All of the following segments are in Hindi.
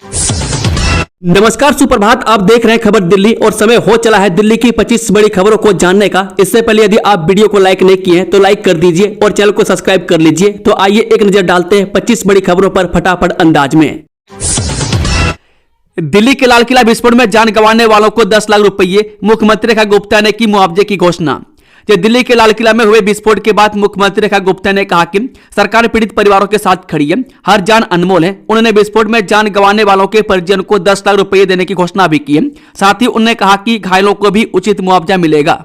नमस्कार, सुप्रभात। आप देख रहे हैं खबर दिल्ली और समय हो चला है दिल्ली की 25 बड़ी खबरों को जानने का। इससे पहले यदि आप वीडियो को लाइक नहीं किए हैं तो लाइक कर दीजिए और चैनल को सब्सक्राइब कर लीजिए। तो आइए एक नजर डालते हैं 25 बड़ी खबरों पर फटाफट अंदाज में। दिल्ली के लाल किला विस्फोट में जान गंवाने वालों को 10 लाख रुपये, मुख्यमंत्री रेखा गुप्ता ने की मुआवजे की घोषणा। दिल्ली के लाल किला में हुए विस्फोट के बाद मुख्यमंत्री रेखा गुप्ता ने कहा कि सरकार पीड़ित परिवारों के साथ खड़ी है, हर जान अनमोल है। उन्होंने विस्फोट में जान गंवाने वालों के परिजन को 10 लाख रुपए देने की घोषणा भी की है। साथ ही उन्होंने कहा कि घायलों को भी उचित मुआवजा मिलेगा।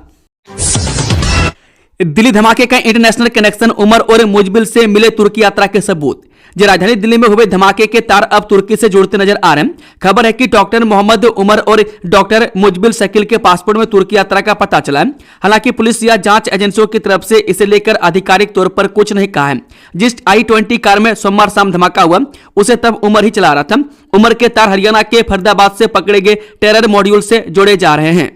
दिल्ली धमाके का इंटरनेशनल कनेक्शन, उमर और मुजबिल से मिले तुर्की यात्रा के सबूत। राजधानी दिल्ली में हुए धमाके के तार अब तुर्की से जुड़ते नजर आ रहे हैं। खबर है कि डॉक्टर मोहम्मद उमर और डॉक्टर मुजबिल शकील के पासपोर्ट में तुर्की यात्रा का पता चला है। हालांकि पुलिस या जांच एजेंसियों की तरफ से इसे लेकर आधिकारिक तौर पर कुछ नहीं कहा है। जिस i20 कार में सोमवार शाम धमाका हुआ उसे तब उमर ही चला रहा था। उमर के तार हरियाणा के फरीदाबाद से पकड़े गए टेरर मॉड्यूल से जोड़े जा रहे हैं।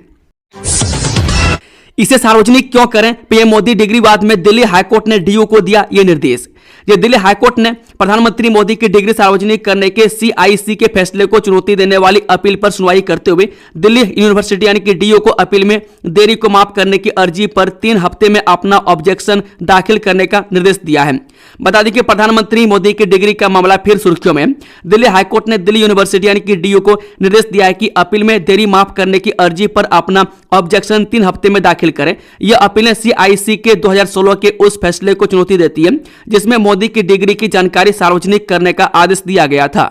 इसे सार्वजनिक क्यों करें, पीएम मोदी डिग्री विवाद में दिल्ली हाईकोर्ट ने डीयू को दिया ये निर्देश। दिल्ली हाईकोर्ट ने प्रधानमंत्री मोदी की डिग्री सार्वजनिक करने के सीआईसी के फैसले को चुनौती देने वाली अपील पर सुनवाई करते हुए दिल्ली यूनिवर्सिटी यानी कि डीयू को अपील में देरी को माफ करने की अर्जी पर 3 हफ्ते में अपना ऑब्जेक्शन दाखिल करने का निर्देश दिया है। बता दें कि प्रधानमंत्री मोदी की डिग्री का मामला फिर सुर्खियों में। दिल्ली हाईकोर्ट ने दिल्ली यूनिवर्सिटी यानी कि डीयू को निर्देश दिया है कि अपील में देरी माफ करने की अर्जी पर अपना ऑब्जेक्शन 3 हफ्ते में दाखिल करें। यह अपीलें सीआईसी के 2016 के उस फैसले को चुनौती देती है जिसमें मोदी की डिग्री की जानकारी सार्वजनिक करने का आदेश दिया गया था।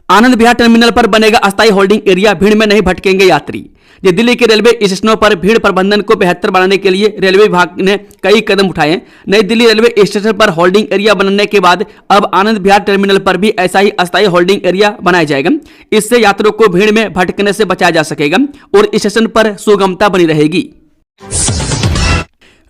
आनंद विहार टर्मिनल पर बनेगा अस्थायी होल्डिंग एरिया, भीड़ में नहीं भटकेंगे यात्री। दिल्ली के रेलवे स्टेशनों पर भीड़ प्रबंधन को बेहतर बनाने के लिए रेलवे विभाग ने कई कदम उठाए। नई दिल्ली रेलवे स्टेशन पर होल्डिंग एरिया बनने के बाद अब आनंद विहार टर्मिनल पर भी ऐसा ही अस्थायी होल्डिंग एरिया बनाया जाएगा। इससे यात्रियों को भीड़ में भटकने से बचाया जा सकेगा और स्टेशन पर सुगमता बनी रहेगी।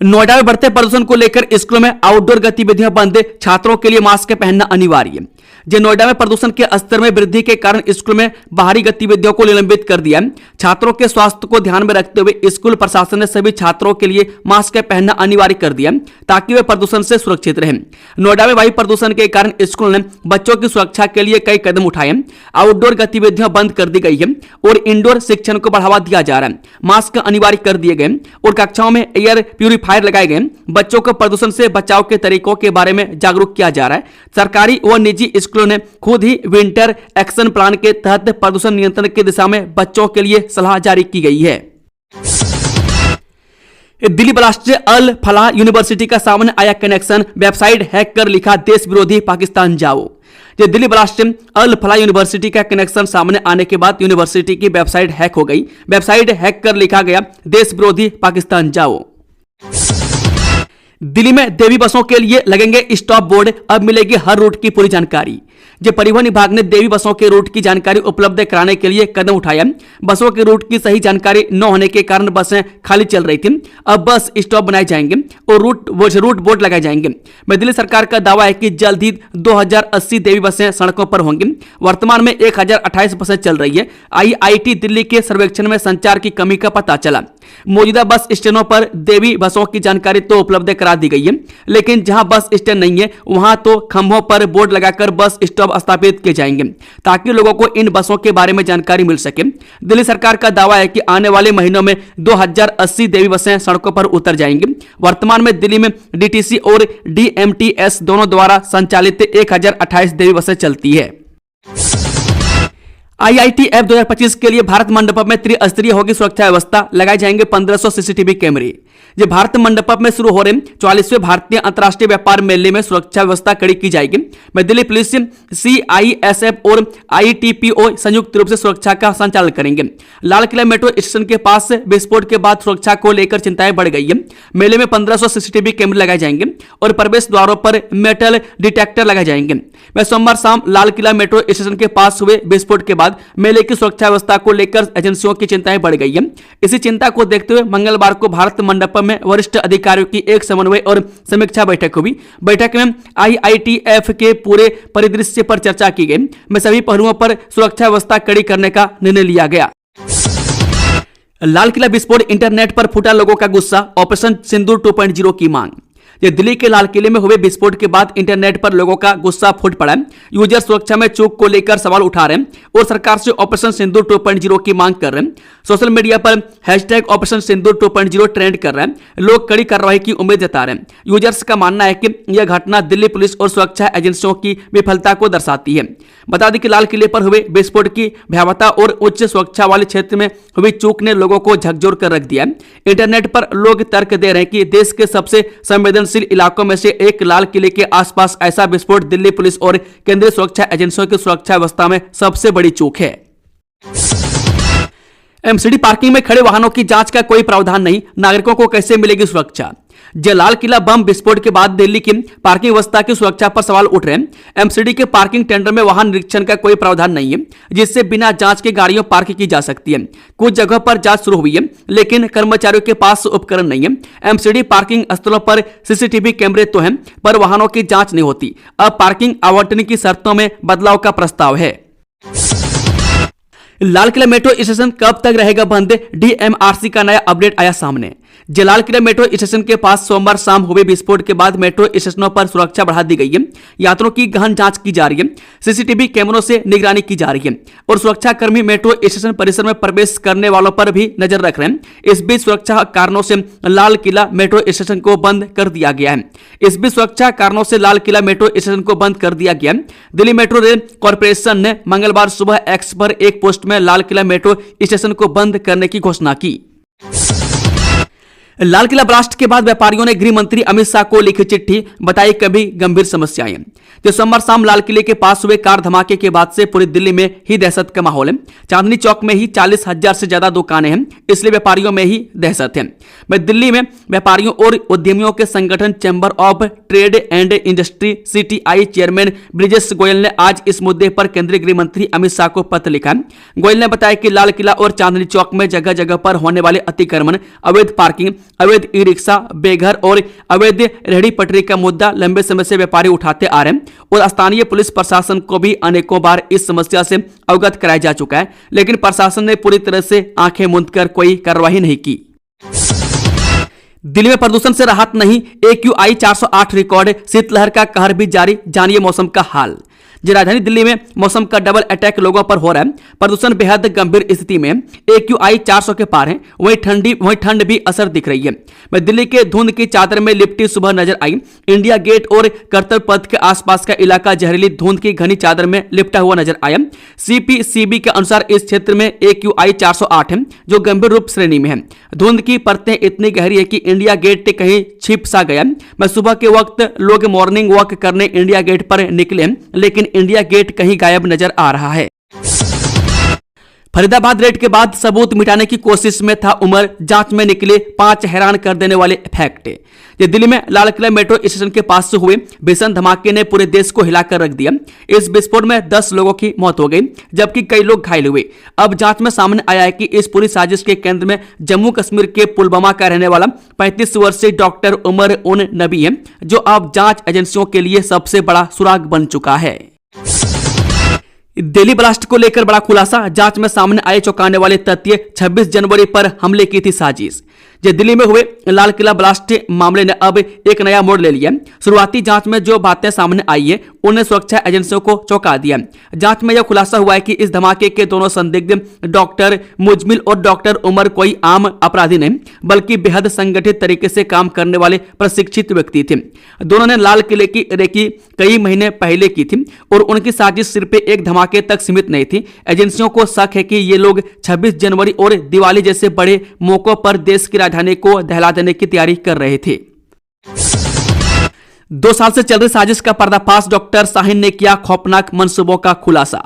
नोएडा में बढ़ते प्रदूषण को लेकर स्कूलों में आउटडोर गतिविधियां बंद, छात्रों के लिए मास्क पहनना अनिवार्य। नोएडा में प्रदूषण के स्तर में वृद्धि के कारण स्कूल में बाहरी गतिविधियों को निलंबित कर दिया। छात्रों के स्वास्थ्य को ध्यान में रखते हुए स्कूल प्रशासन ने सभी छात्रों के लिए मास्क पहनना अनिवार्य कर दिया ताकि वे प्रदूषण से सुरक्षित रहें। नोएडा में वायु प्रदूषण के कारण स्कूल ने बच्चों की सुरक्षा के लिए कई कदम उठाए। आउटडोर गतिविधियां बंद कर दी गई है और इंडोर शिक्षण को बढ़ावा दिया जा रहा है। मास्क अनिवार्य कर दिए गए और कक्षाओं में एयर प्यूरिफायर लगाए गए। बच्चों को प्रदूषण से बचाव के तरीकों के बारे में जागरूक किया जा रहा है। सरकारी व निजी स्कूलों ने खुद ही विंटर एक्शन प्लान के तहत प्रदूषण नियंत्रण की दिशा में बच्चों के लिए सलाह जारी की गई है। दिल्ली ब्लास्ट से अल फलाह यूनिवर्सिटी का सामने आया कनेक्शन, वेबसाइट हैक कर लिखा देश विरोधी पाकिस्तान जाओ। दिल्ली ब्लास्ट से अल फलाह यूनिवर्सिटी का कनेक्शन सामने आने के बाद यूनिवर्सिटी की वेबसाइट हैक हो गई। वेबसाइट हैक कर लिखा गया देश विरोधी पाकिस्तान जाओ। दिल्ली में देवी बसों के लिए लगेंगे स्टॉप बोर्ड, अब मिलेगी हर रूट की पूरी जानकारी। परिवहन विभाग ने देवी बसों के रूट की जानकारी उपलब्ध कराने के लिए कदम उठाया। बसों के रूट की सही जानकारी न होने के कारण बसें खाली चल रही थी। अब बस स्टॉप बनाए जाएंगे और रूट बोर्ड लगाए जाएंगे। दिल्ली सरकार का दावा है कि जल्द ही 2080 देवी बसें सड़कों पर होंगी। वर्तमान में 1028 बसें चल रही है। आईआईटी दिल्ली के सर्वेक्षण में संचार की कमी का पता चला। मौजूदा बस स्टैंडों पर देवी बसों की जानकारी तो उपलब्ध करा दी गई है, लेकिन जहां बस स्टैंड नहीं है वहां तो खंभों पर बोर्ड लगाकर बस स्टॉप स्थापित किए जाएंगे ताकि लोगों को इन बसों के बारे में जानकारी मिल सके। दिल्ली सरकार का दावा है कि आने वाले महीनों में 2080 देवी बसें सड़कों पर उतर जाएंगी। वर्तमान में दिल्ली में डीटीसी और डीएमटीएस दोनों द्वारा संचालित 1028 देवी बसें चलती है। IITF 2025 के लिए भारत मंडपम में त्रिस्तरीय होगी सुरक्षा व्यवस्था, लगाए जाएंगे 1500 सीसीटीवी कैमरे। भारत मंडपम में शुरू हो रहे 44वें भारतीय अंतर्राष्ट्रीय व्यापार मेले में सुरक्षा व्यवस्था कड़ी की जाएगी। दिल्ली पुलिस, CISF और ITPO संयुक्त रूप से सुरक्षा का संचालन करेंगे। लाल किला मेट्रो स्टेशन के पास विस्फोट के बाद सुरक्षा को लेकर चिंताएं बढ़ गई है। मेले में 1500 सीसीटीवी कैमरे लगाए जाएंगे और प्रवेश द्वारों पर मेटल डिटेक्टर लगाए जाएंगे। सोमवार शाम लाल किला मेट्रो स्टेशन के पास हुए विस्फोट के बाद मेले की सुरक्षा व्यवस्था को लेकर एजेंसियों की चिंताएं बढ़ गई है। इसी चिंता को देखते हुए मंगलवार को भारत मंडपम में वरिष्ठ अधिकारियों की एक समन्वय और समीक्षा बैठक हुई। बैठक में IITF के पूरे परिदृश्य पर चर्चा की गई। सभी पहलुओं पर सुरक्षा व्यवस्था कड़ी करने का निर्णय लिया गया। लाल किला विस्फोट, इंटरनेट पर फूटा लोगों का गुस्सा, ऑपरेशन सिंदूर 2.0 की मांग। ये दिल्ली के लाल किले में हुए विस्फोट के बाद इंटरनेट पर लोगों का गुस्सा फूट पड़ा है। यूजर सुरक्षा में चूक को लेकर सवाल उठा रहे हैं और सरकार से ऑपरेशन सिंदूर 2.0 की मांग कर रहे हैं। सोशल मीडिया पर हैशटैग ऑपरेशन सिंदूर 2.0 ट्रेंड कर रहे हैं। लोग कड़ी कार्रवाई की उम्मीद जता रहे हैं। यूजर्स का मानना है कि यह घटना दिल्ली पुलिस और सुरक्षा एजेंसियों की विफलता को दर्शाती है। बता दें कि लाल किले पर हुए विस्फोट की भयावहता और उच्च सुरक्षा वाले क्षेत्र में हुई चूक ने लोगों को झकझोर कर रख दिया है। इंटरनेट पर लोग तर्क दे रहे हैं कि देश के सबसे संवेदनशील इलाकों में से एक लाल किले के आसपास ऐसा विस्फोट दिल्ली पुलिस और केंद्रीय सुरक्षा एजेंसियों की सुरक्षा व्यवस्था में सबसे बड़ी चूक है। एमसीडी पार्किंग में खड़े वाहनों की जांच का कोई प्रावधान नहीं, नागरिकों को कैसे मिलेगी सुरक्षा। लाल किला बम विस्फोट के बाद दिल्ली की पार्किंग व्यवस्था की सुरक्षा पर सवाल उठ रहे हैं। एमसीडी के पार्किंग टेंडर में वाहन निरीक्षण का कोई प्रावधान नहीं है जिससे बिना जांच के गाड़ियां पार्क की जा सकती है। कुछ जगहों पर जांच शुरू हुई है लेकिन कर्मचारियों के पास उपकरण नहीं है। एमसीडी पार्किंग स्थलों पर सीसीटीवी कैमरे तो हैं पर वाहनों की जांच नहीं होती। अब पार्किंग आवंटन की शर्तों में बदलाव का प्रस्ताव है। लाल किला मेट्रो स्टेशन कब तक रहेगा बंद, डीएमआरसी का नया अपडेट आया सामने। लाल किला मेट्रो स्टेशन के पास सोमवार शाम हुए विस्फोट के बाद मेट्रो स्टेशनों पर सुरक्षा बढ़ा दी गई है। यात्रियों की गहन जांच की जा रही है। सीसीटीवी कैमरों से निगरानी की जा रही है और सुरक्षा कर्मी मेट्रो स्टेशन परिसर में प्रवेश करने वालों पर भी नजर रख रहे हैं। इस बीच सुरक्षा कारणों से लाल किला मेट्रो स्टेशन को बंद कर दिया गया है। दिल्ली मेट्रो रेल कॉर्पोरेशन ने मंगलवार सुबह एक्स पर एक पोस्ट में लाल किला मेट्रो स्टेशन को बंद करने की घोषणा की। लाल किला ब्लास्ट के बाद व्यापारियों ने गृह मंत्री अमित शाह को लिखी चिट्ठी, बताई कभी गंभीर समस्याएं। सोमवार शाम लाल किले के पास हुए कार धमाके के बाद से पूरी दिल्ली में ही दहशत का माहौल है। चांदनी चौक में ही 40,000 से ज्यादा दुकानें हैं, इसलिए व्यापारियों में ही दहशत है। दिल्ली में व्यापारियों और उद्यमियों के संगठन chamber of trade and industry CTI chairman Brijesh Goyal ने आज इस मुद्दे पर केंद्रीय गृह मंत्री अमित शाह को पत्र लिखा। गोयल ने बताया कि लाल किला और चांदनी चौक में जगह जगह पर होने वाले अतिक्रमण, अवैध पार्किंग, अवैध ई रिक्शा, बेघर और अवैध रेहड़ी पटरी का मुद्दा लंबे समय से व्यापारी उठाते आ रहे हैं और स्थानीय पुलिस प्रशासन को भी अनेकों बार इस समस्या से अवगत कराया जा चुका है, लेकिन प्रशासन ने पूरी तरह से आंखें मूंद कर कोई कार्रवाई नहीं की। दिल्ली में प्रदूषण से राहत नहीं, AQI 408 रिकॉर्ड, शीतलहर का कहर भी जारी, जानिए मौसम का हाल। राजधानी दिल्ली में मौसम का डबल अटैक लोगों पर हो रहा है। प्रदूषण बेहद गंभीर स्थिति में AQI 400 के पार है। वहीं ठंड भी असर दिख रही है। दिल्ली के धुंध की चादर में लिपटी सुबह नजर आई। इंडिया गेट और कर्तव्य पथ के आसपास का इलाका जहरीली धुंध की घनी चादर में लिपटा हुआ नजर आया। CPCB के अनुसार इस क्षेत्र में AQI 408 है जो गंभीर रूप श्रेणी में है। धुंध की परतें इतनी गहरी है कि इंडिया गेट कहीं छिप सा गया। सुबह के वक्त लोग मॉर्निंग वॉक करने इंडिया गेट पर निकले, लेकिन इंडिया गेट कहीं गायब नजर आ रहा है। फरीदाबाद रेड के बाद सबूत मिटाने की कोशिश में था उमर, जांच में निकले 5 हैरान कर देने वाले फैक्ट। दिल्ली में लाल किला मेट्रो स्टेशन के पास से हुए भीषण धमाके ने पूरे देश को हिलाकर रख दिया। इस विस्फोट में 10 लोगों की मौत हो गई जबकि कई लोग घायल हुए। अब जांच में सामने आया है कि इस पूरी साजिश के केंद्र में जम्मू कश्मीर के पुलवामा का रहने वाला 35 वर्षीय डॉक्टर उमर उन नबी है, जो अब जांच एजेंसियों के लिए सबसे बड़ा सुराग बन चुका है। दिल्ली ब्लास्ट को लेकर बड़ा खुलासा, जांच में सामने आए चौंकाने वाले तथ्य। 26 जनवरी पर हमले की थी साजिश। दिल्ली में हुए लाल किला ब्लास्ट मामले ने अब एक नया मोड़ ले लिया। शुरुआती जांच में जो बातें सामने आई है उन्हें सुरक्षा एजेंसियों को चौंका दिया। जांच में यह खुलासा हुआ है कि इस धमाके के दोनों संदिग्ध डॉक्टर मुजमिल और डॉक्टर उमर कोई आम अपराधी नहीं बल्कि बेहद संगठित तरीके से काम करने वाले प्रशिक्षित व्यक्ति थे। दोनों ने लाल किले की रेकी कई महीने पहले की थी और उनकी साजिश सिर्फ एक धमाके तक सीमित नहीं थी। एजेंसियों को शक है कि ये लोग 26 जनवरी और दिवाली जैसे बड़े मौकों पर देश की राजधानी को दहला देने की तैयारी कर रहे थे। 2 साल से चल रही साजिश का पर्दाफाश, डॉक्टर शाहीन ने किया खौफनाक मंसूबों का खुलासा।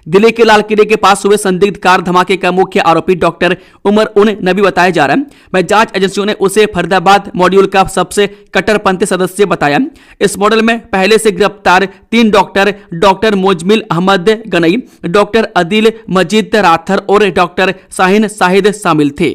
दिल्ली के लाल किले के पास हुए संदिग्ध कार धमाके का मुख्य आरोपी डॉक्टर उमर उन नबी बताया जा रहा है। जांच एजेंसियों ने उसे फरीदाबाद मॉड्यूल का सबसे कट्टरपंथी सदस्य बताया। इस मॉडल में पहले से गिरफ्तार 3 डॉक्टर मुजमिल अहमद गनई, डॉक्टर अदिल मजीद राथर और डॉक्टर शाहीन शाहिद शामिल थे।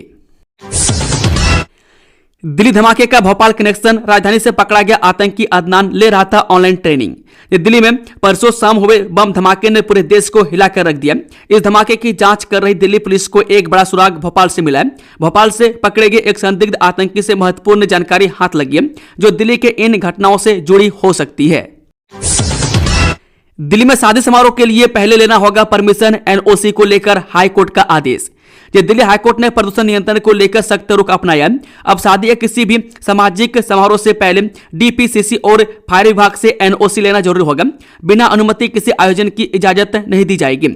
दिल्ली धमाके का भोपाल कनेक्शन, राजधानी से पकड़ा गया आतंकी अदनान ले रहा था ऑनलाइन ट्रेनिंग। दिल्ली में परसों शाम हुए बम धमाके ने पूरे देश को हिलाकर रख दिया। इस धमाके की जांच कर रही दिल्ली पुलिस को एक बड़ा सुराग भोपाल से मिला है। भोपाल से पकड़े गए एक संदिग्ध आतंकी से महत्वपूर्ण जानकारी हाथ लगी है, जो दिल्ली के इन घटनाओं से जुड़ी हो सकती है। दिल्ली में शादी समारोह के लिए पहले लेना होगा परमिशन, एनओसी को लेकर हाईकोर्ट का आदेश। दिल्ली हाईकोर्ट ने प्रदूषण नियंत्रण को लेकर सख्त रुख अपनाया। अब शादी या किसी भी सामाजिक समारोह से पहले डीपीसीसी और फायर विभाग से एनओसी लेना जरूरी होगा। बिना अनुमति किसी आयोजन की इजाजत नहीं दी जाएगी।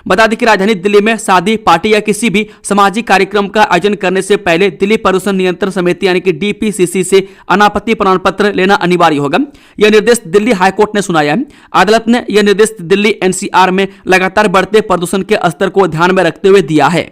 बता दें कि राजधानी दिल्ली में शादी, पार्टी या किसी भी सामाजिक कार्यक्रम का आयोजन करने से पहले दिल्ली प्रदूषण नियंत्रण समिति यानी कि डीपीसीसी से अनापत्ति प्रमाण पत्र लेना अनिवार्य होगा। यह निर्देश दिल्ली हाईकोर्ट ने सुनाया है। अदालत ने यह निर्देश दिल्ली एनसीआर में लगातार बढ़ते प्रदूषण के स्तर को ध्यान में रखते हुए दिया है।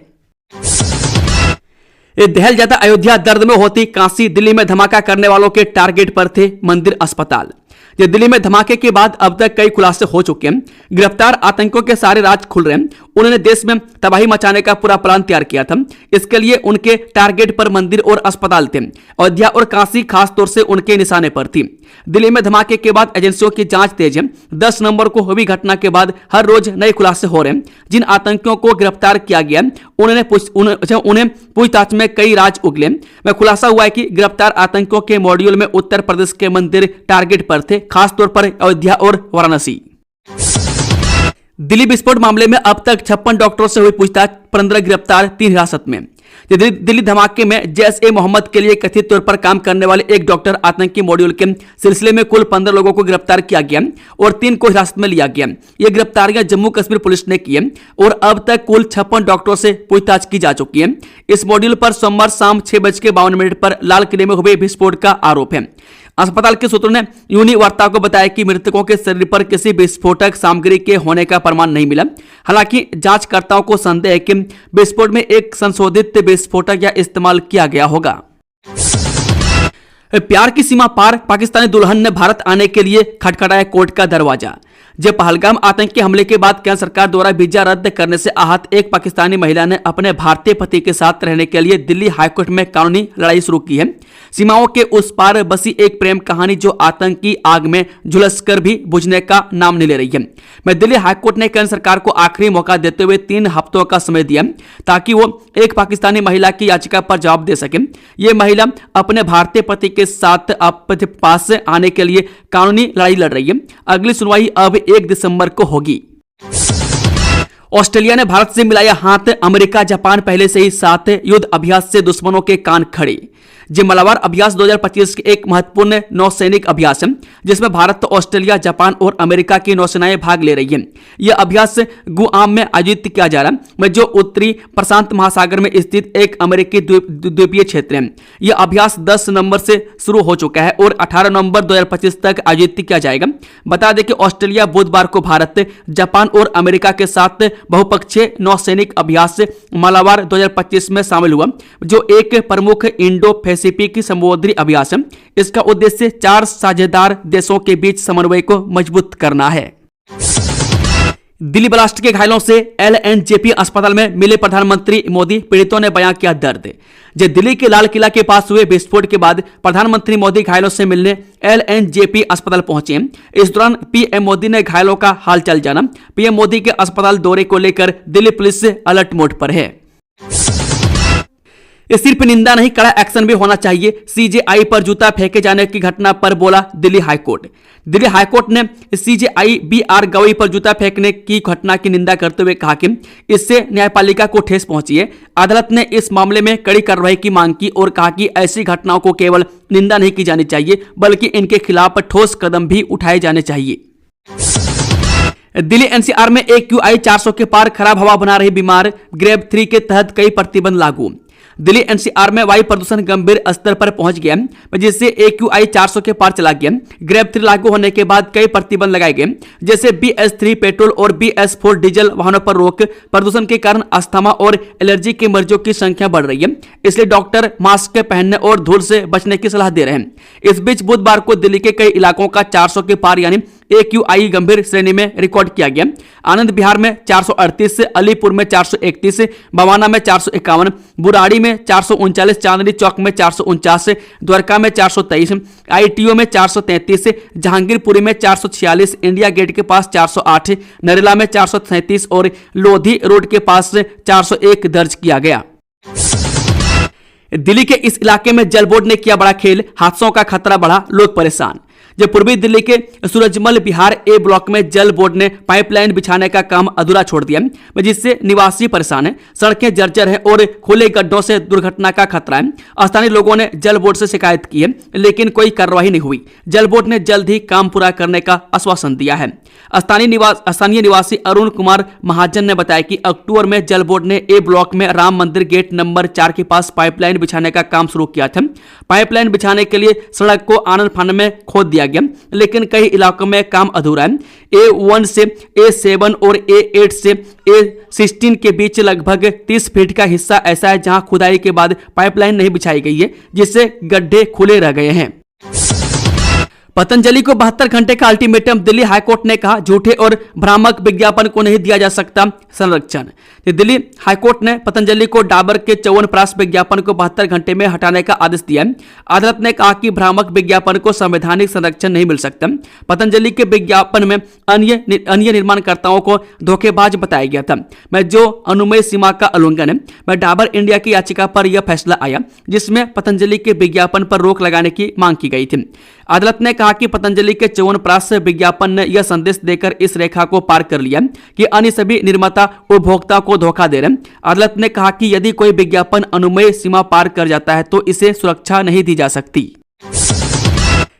दहल जाता अयोध्या, दर्द में होती काशी। दिल्ली में धमाका करने वालों के टारगेट पर थे मंदिर, अस्पताल। दिल्ली में धमाके के बाद अब तक कई खुलासे हो चुके हैं। गिरफ्तार आतंकियों के सारे राज खुल रहे हैं। उन्होंने देश में तबाही मचाने का पूरा प्लान तैयार किया था। इसके लिए उनके टारगेट पर मंदिर और अस्पताल थे। अयोध्या और काशी खास तौर से उनके निशाने पर थी। दिल्ली में धमाके के बाद एजेंसियों की जांच तेज है। 10 नवंबर को हुई घटना के बाद हर रोज नए खुलासे हो रहे हैं। जिन आतंकियों को गिरफ्तार किया गया उन्हें पूछताछ में कई राज उगले में खुलासा हुआ है कि गिरफ्तार आतंकियों के मॉड्यूल में उत्तर प्रदेश के मंदिर टारगेट पर थे, खासतौर पर अयोध्या और वाराणसी। दिल्ली विस्फोट मामले में अब तक 56 डॉक्टरों से हुई पूछताछ, 15 गिरफ्तार, 3 हिरासत में। दिल्ली धमाके में जैश-ए-मोहम्मद के लिए कथित तौर पर काम करने वाले एक डॉक्टर आतंकी मॉड्यूल के सिलसिले में कुल 15 लोगों को गिरफ्तार किया गया और 3 को हिरासत में लिया गया। ये गिरफ्तारियां जम्मू कश्मीर पुलिस ने की है और अब तक कुल 56 डॉक्टरों से पूछताछ की जा चुकी है। इस मॉड्यूल पर सोमवार शाम 6:52 पर लाल किले में हुए विस्फोट का आरोप है। अस्पताल के सूत्रों ने यूनी वार्ता को बताया कि मृतकों के शरीर पर किसी विस्फोटक सामग्री के होने का प्रमाण नहीं मिला। हालांकि जांचकर्ताओं को संदेह है कि विस्फोट में एक संशोधित विस्फोटक या इस्तेमाल किया गया होगा। प्यार की सीमा पार, पाकिस्तानी दुल्हन ने भारत आने के लिए खटखटाया कोर्ट का दरवाजा। जब पहलगाम आतंकी हमले के बाद केंद्र सरकार द्वारा वीजा रद्द करने से आहत एक पाकिस्तानी महिला ने अपने भारतीय पति के साथ रहने के लिए दिल्ली हाईकोर्ट में कानूनी लड़ाई शुरू की है। सीमाओं के उस पार बसी एक प्रेम कहानी जो आतंकी आग में झुलसकर भी बुझने का नाम नहीं ले रही है। मैं दिल्ली हाईकोर्ट ने केंद्र सरकार को आखिरी मौका देते हुए 3 हफ्तों का समय दिया ताकि वो एक पाकिस्तानी महिला की याचिका पर जवाब दे सके। ये महिला अपने भारतीय पति के साथ अपने पास आने के लिए कानूनी लड़ाई लड़ रही है। अगली सुनवाई अब 1 दिसंबर को होगी। ऑस्ट्रेलिया ने भारत से मिलाया हाथ, अमेरिका जापान पहले से ही साथ, युद्ध अभ्यास से दुश्मनों के कान खड़े। मलाबार अभ्यास 2025 के एक महत्वपूर्ण नौसैनिक अभ्यास है जिसमें भारत, ऑस्ट्रेलिया, जापान और अमेरिका की नौसेनाएं भाग ले रही हैं। यह अभ्यास गुआम में आयोजित किया जा रहा है जो उत्तरी प्रशांत महासागर में स्थित एक अमेरिकी द्वीपीय क्षेत्र है। यह अभ्यास 10 नवंबर से शुरू हो चुका है और 18 नवंबर 2025 तक आयोजित किया जाएगा। बता दें कि ऑस्ट्रेलिया बुधवार को भारत, जापान और अमेरिका के साथ बहुपक्षीय नौसैनिक अभ्यास मलाबार 2025 में शामिल हुआ जो एक प्रमुख इंडो पैसिफिक समुद्री अभ्यास है। इसका उद्देश्य 4 साझेदार देशों के बीच समन्वय को मजबूत करना है। दिल्ली ब्लास्ट के घायलों से एलएनजेपी अस्पताल में मिले प्रधानमंत्री मोदी, पीड़ितों ने बयां किया दर्द। दिल्ली के लाल किला के पास हुए विस्फोट के बाद प्रधानमंत्री मोदी घायलों से मिलने एलएनजेपी अस्पताल पहुंचे। इस दौरान पीएम मोदी ने घायलों का हालचाल जाना। पीएम मोदी के अस्पताल दौरे को लेकर दिल्ली पुलिस अलर्ट मोड पर है। सिर्फ निंदा नहीं, कड़ा एक्शन भी होना चाहिए। सीजेआई पर जूता फेंके जाने की घटना पर बोला दिल्ली हाईकोर्ट। दिल्ली हाईकोर्ट ने सीजेआई बीआर गवई पर जूता फेंकने की घटना की निंदा करते हुए कहा कि इससे न्यायपालिका को ठेस पहुंची है। अदालत ने इस मामले में कड़ी कार्रवाई की मांग की और कहा कि ऐसी घटनाओं को केवल निंदा नहीं की जानी चाहिए बल्कि इनके खिलाफ ठोस कदम भी उठाए जाने चाहिए। दिल्ली एनसीआर में AQI 400 के पार, खराब हवा बना रही बीमार, ग्रेड 3 के तहत कई प्रतिबंध लागू। दिल्ली एनसीआर में वायु प्रदूषण गंभीर स्तर पर पहुंच गया जिससे AQI 400 के पार चला गया। ग्रेड 3 लागू होने के बाद कई प्रतिबंध लगाए गए जैसे BS3 पेट्रोल और BS4 डीजल वाहनों पर रोक। प्रदूषण के कारण अस्थमा और एलर्जी के मरीजों की संख्या बढ़ रही है, इसलिए डॉक्टर मास्क पहनने और धूल से बचने की सलाह दे रहे हैं। इस बीच बुधवार को दिल्ली के कई इलाकों का 400 के पार यानी AQI गंभीर श्रेणी में रिकॉर्ड किया गया। आनंद विहार में 438, अलीपुर में 431, बवाना में 451, बुराड़ी में 439, चांदनी चौक में 449, द्वारका में 423, ITO में 433, जहांगीरपुरी में 446, इंडिया गेट के पास 408, नरेला में 437 और लोधी रोड के पास 401 दर्ज किया गया। दिल्ली के इस इलाके में जल बोर्ड ने किया बड़ा खेल, हादसों का खतरा बढ़ा, लोग परेशान। जब पूर्वी दिल्ली के सूरजमल विहार ए ब्लॉक में जल बोर्ड ने पाइपलाइन बिछाने का काम अधूरा छोड़ दिया, जिससे निवासी परेशान हैं, सड़कें जर्जर हैं और खुले गड्ढों से दुर्घटना का खतरा है। स्थानीय लोगों ने जल बोर्ड से शिकायत की है, लेकिन कोई कार्रवाई नहीं हुई। जल बोर्ड ने जल्द ही काम पूरा करने का आश्वासन दिया है। स्थानीय निवासी अरुण कुमार महाजन ने बताया कि अक्टूबर में जल बोर्ड ने ए ब्लॉक में राम मंदिर गेट नंबर 4 के पास पाइपलाइन बिछाने का काम शुरू किया था। पाइपलाइन बिछाने के लिए सड़क को आनन फानन में खोद दिया गया, लेकिन कई इलाकों में काम अधूरा है। A1 से A7 और A8 से A16 के बीच लगभग 30 फीट का हिस्सा ऐसा है जहां खुदाई के बाद पाइपलाइन नहीं बिछाई गई है, जिससे गड्ढे खुले रह गए हैं। पतंजलि को 72 घंटे का अल्टीमेटम, दिल्ली हाईकोर्ट ने कहा झूठे और भ्रामक विज्ञापन को नहीं दिया जा सकता संरक्षण। दिल्ली हाईकोर्ट ने पतंजलि को डाबर के च्यवनप्राश विज्ञापन को 72 घंटे में हटाने का आदेश दिया। अदालत ने कहा कि भ्रामक विज्ञापन को संवैधानिक संरक्षण नहीं मिल सकता। पतंजलि के विज्ञापन में अन्य निर्माणकर्ताओं को धोखेबाज बताया गया था, मैं जो अनुमेय सीमा का उल्लंघन है। मैं डाबर इंडिया की याचिका पर यह फैसला आया, जिसमें पतंजलि के विज्ञापन पर रोक लगाने की मांग की गई थी। अदालत ने कहा कि पतंजलि के च्यवनप्राश विज्ञापन ने यह संदेश देकर इस रेखा को पार कर लिया कि अन्य सभी निर्माता उपभोक्ता को धोखा दे रहे हैं। अदालत ने कहा कि यदि कोई विज्ञापन अनुमेय सीमा पार कर जाता है तो इसे सुरक्षा नहीं दी जा सकती।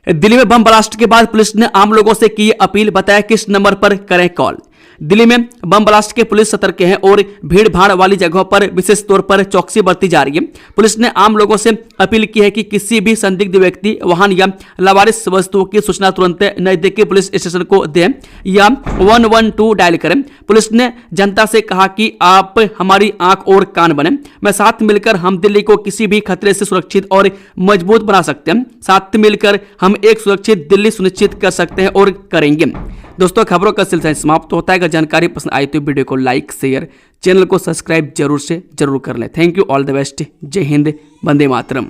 दिल्ली में बम ब्लास्ट के बाद पुलिस ने आम लोगों से की अपील, बताया किस नंबर पर करें कॉल। दिल्ली में बम ब्लास्ट के पुलिस सतर्क है और भीड़ भाड़ वाली जगहों पर विशेष तौर पर चौकसी बरती जा रही है। पुलिस ने आम लोगों से अपील की है कि किसी भी संदिग्ध व्यक्ति, वाहन या लावारिस वस्तुओं की सूचना तुरंत नजदीकी पुलिस स्टेशन को दें या 112 डायल करें। पुलिस ने जनता से कहा कि आप हमारी आंख और कान बने। मैं साथ मिलकर हम दिल्ली को किसी भी खतरे से सुरक्षित और मजबूत बना सकते हैं। साथ मिलकर हम एक सुरक्षित दिल्ली सुनिश्चित कर सकते हैं और करेंगे। दोस्तों, खबरों का सिलसिला समाप्त होता है। अगर जानकारी पसंद आई तो वीडियो को लाइक, शेयर, चैनल को सब्सक्राइब जरूर कर लें। Thank you, all the best. जय हिंद, वंदे मातरम।